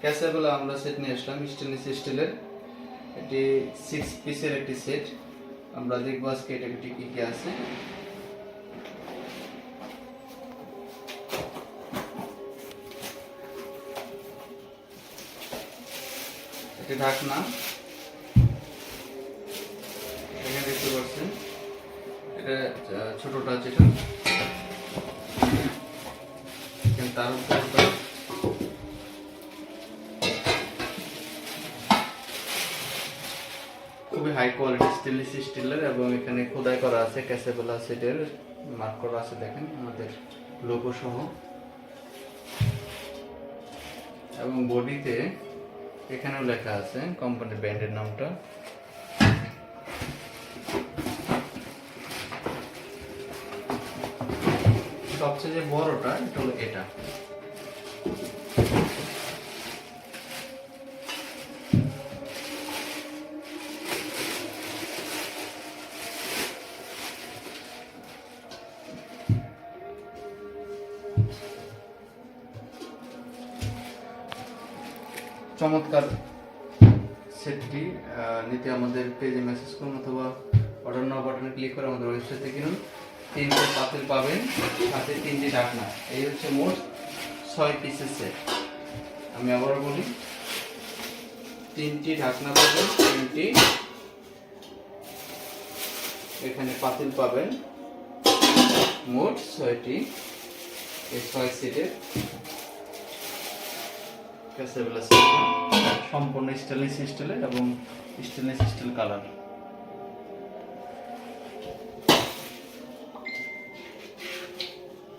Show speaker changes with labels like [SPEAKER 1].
[SPEAKER 1] ক্যাসেবল আমরা সেট নিয়ে আসলাম স্টেনলেস স্টিলের। এটি 6 পিসের একটি সেট। আমরা দেখব আজকে এটা কি কি আছে। এটি ঢাকনা, এখানে দেখতে পাচ্ছেন এটা ছোটটা যেটা, তার উপর খুবই হাই কোয়ালিটি স্টেনলেস স্টিলের এবং এখানে খোদাই করা আছে ক্যাসেবল সেটের মার্ক করা আছে, দেখেন আমাদের লোগো সহ। এবং বডিতে এখানেও লেখা আছে কোম্পানির ব্র্যান্ডের নামটা। সবচেয়ে যে বড়টা এটা হলো এটা। চমৎকার সেটটি নিতে আমাদের পেজে মেসেজ করুন অথবা অর্ডার নাও বাটনে ক্লিক করে আমাদের ওয়েবসাইটে কিনুন। 3টে পাতিল পাবেন, সাথে 3টি ঢাকনা। এই হচ্ছে মোট 6 পিসের সেট। আমি আবার বলি, 3টি ঢাকনা পাবেন, 3টি এখানে পাতিল পাবেন, মোট 6টি। এই 6 সেটের ক্যাসেবল সম্পূর্ণ স্টেনলেস স্টিলের এবং স্টেনলেস স্টিল কালার।